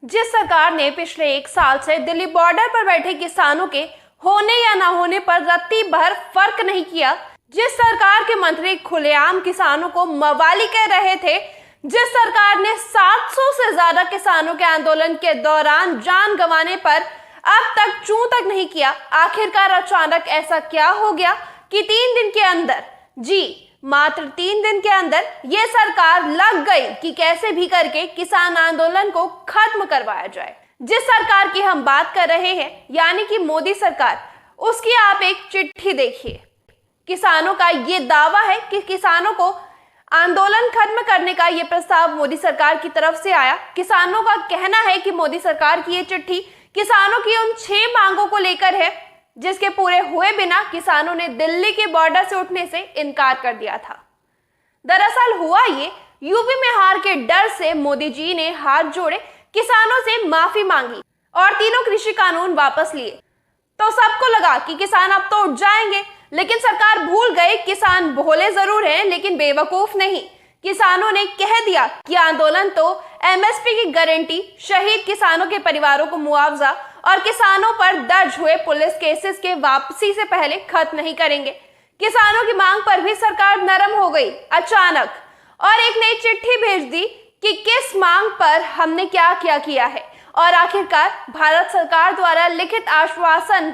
जिस सरकार ने पिछले 1 साल से दिल्ली बॉर्डर पर बैठे किसानों के होने या ना होने पर रत्ती भर फर्क नहीं किया, जिस सरकार के मंत्री खुलेआम किसानों को मवाली कह रहे थे, जिस सरकार ने 700 से ज्यादा किसानों के आंदोलन के दौरान जान गंवाने पर अब तक चूं तक नहीं किया, आखिरकार अचानक ऐसा क्या हो गया कि 3 दिन के अंदर, जी मात्र 3 दिन के अंदर ये सरकार लग गई कि कैसे भी करके किसान आंदोलन को खत्म करवाया जाए। जिस सरकार की हम बात कर रहे हैं यानी कि मोदी सरकार, उसकी आप एक चिट्ठी देखिए। किसानों का ये दावा है कि किसानों को आंदोलन खत्म करने का ये प्रस्ताव मोदी सरकार की तरफ से आया। किसानों का कहना है कि मोदी सरकार की ये चिट्ठी किसानों की उन 6 मांगों को लेकर है जिसके पूरे हुए बिना किसानों ने दिल्ली के बॉर्डर से उठने से इनकार कर दिया था। दरअसल हुआ ये, यूपी में हार के डर से मोदी जी ने हाथ जोड़े, किसानों से माफी मांगी और तीनों कृषि कानून वापस लिए। तो सबको लगा कि किसान अब तो उठ जाएंगे, लेकिन सरकार भूल गई किसान भोले जरूर हैं लेकिन बेवकूफ नहीं। किसानों ने कह दिया कि आंदोलन तो एमएसपी की गारंटी, शहीद किसानों के परिवारों को मुआवजा और किसानों पर दर्ज हुए पुलिस केसेस के वापसी से पहले खत्म नहीं करेंगे। किसानों की मांग पर भी सरकार नरम हो गई अचानक और एक नई चिट्ठी भेज दी कि किस मांग पर हमने क्या क्या किया है। और आखिरकार भारत सरकार द्वारा लिखित आश्वासन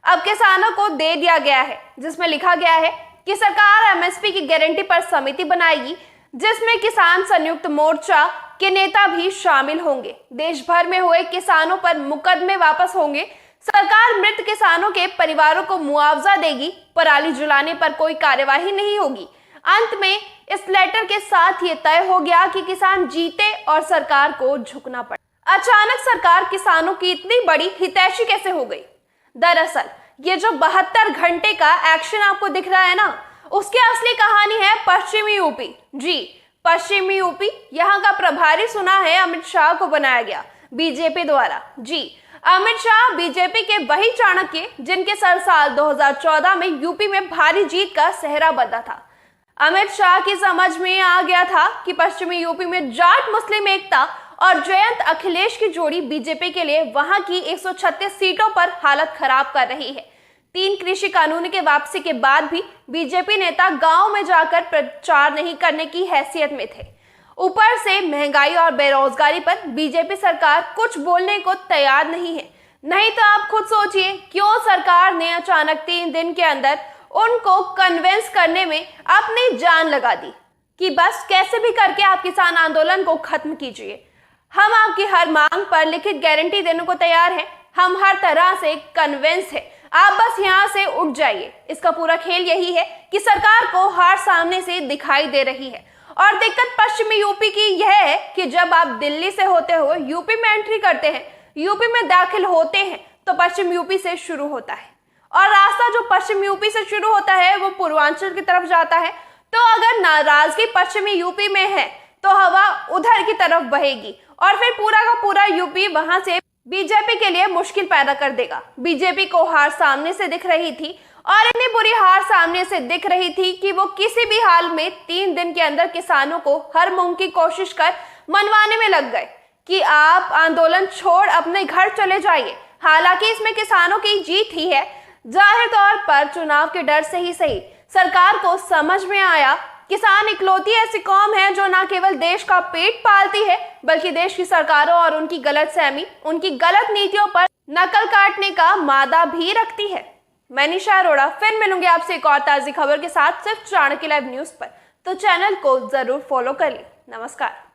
अब किसानों को दे दिया गया है, जिसमें लिखा गया है कि सरकार एमएसपी की गारंटी पर समिति बनाएगी जिसमें किसान संयुक्त मोर्चा के नेता भी शामिल होंगे। देश भर में हुए किसानों पर मुकदमे वापस होंगे। सरकार मृत किसानों के परिवारों को मुआवजा देगी। पराली जलाने पर कोई कार्यवाही नहीं होगी। अंत में इस लेटर के साथ ये तय हो गया कि किसान जीते और सरकार को झुकना पड़े। अचानक सरकार किसानों की इतनी बड़ी हितैषी कैसे हो गई? दरअसल ये जो 72 घंटे का एक्शन आपको दिख रहा है ना, उसकी असली कहानी है पश्चिमी यूपी। जी पश्चिमी यूपी, यहाँ का प्रभारी सुना है अमित शाह को बनाया गया बीजेपी द्वारा। जी अमित शाह बीजेपी के वही चाणक्य जिनके सर साल 2014 में यूपी में भारी जीत का सेहरा बंधा था। अमित शाह की समझ में आ गया था कि पश्चिमी यूपी में जाट मुस्लिम एकता और जयंत अखिलेश की जोड़ी बीजेपी के लिए वहां की 136 सीटों पर हालत खराब कर रही है। 3 कृषि कानून के वापसी के बाद भी बीजेपी नेता गांव में जाकर प्रचार नहीं करने की हैसियत में थे। ऊपर से महंगाई और बेरोजगारी पर बीजेपी सरकार कुछ बोलने को तैयार नहीं है। नहीं तो आप खुद सोचिए क्यों सरकार ने अचानक 3 दिन के अंदर उनको कन्विंस करने में अपनी जान लगा दी कि बस कैसे भी करके आप किसान आंदोलन को खत्म कीजिए। हम आपकी हर मांग पर लिखित गारंटी देने को तैयार हैं। हम हर तरह से कन्विंस हैं। आप बस यहाँ से उठ जाइए। इसका पूरा खेल यही है कि सरकार को हार सामने से दिखाई दे रही है और दिक्कत पश्चिमी यूपी की यह है कि जब आप दिल्ली से होते हुए यूपी में एंट्री करते हैं, यूपी में दाखिल होते हैं तो पश्चिम यूपी से शुरू होता है और रास्ता जो पश्चिम यूपी से शुरू होता है वो पूर्वांचल की तरफ जाता है। तो अगर नाराजगी पश्चिमी यूपी में है तो हवा उधर की तरफ बहेगी और फिर पूरा का पूरा यूपी वहां से बीजेपी के लिए मुश्किल पैदा कर देगा। बीजेपी को हार सामने से दिख रही थी और इतनी बुरी हार सामने से दिख रही थी कि वो किसी भी हाल में 3 दिन के अंदर किसानों को हर मुमकिन कोशिश कर मनवाने में लग गए कि आप आंदोलन छोड़ अपने घर चले जाइए। हालांकि इसमें किसानों की जीत ही है। जाहिर तौर पर चुनाव के डर से ही सही, सरकार को समझ में आया किसान इकलौती ऐसी कौम है जो न केवल देश का पेट पालती है बल्कि देश की सरकारों और उनकी गलतफहमी, उनकी गलत नीतियों पर नकल काटने का मादा भी रखती है। मैं निशा अरोड़ा फिर मिलूंगी आपसे एक और ताज़ी खबर के साथ, सिर्फ चाणक्य लाइव न्यूज पर। तो चैनल को जरूर फॉलो कर लें। नमस्कार।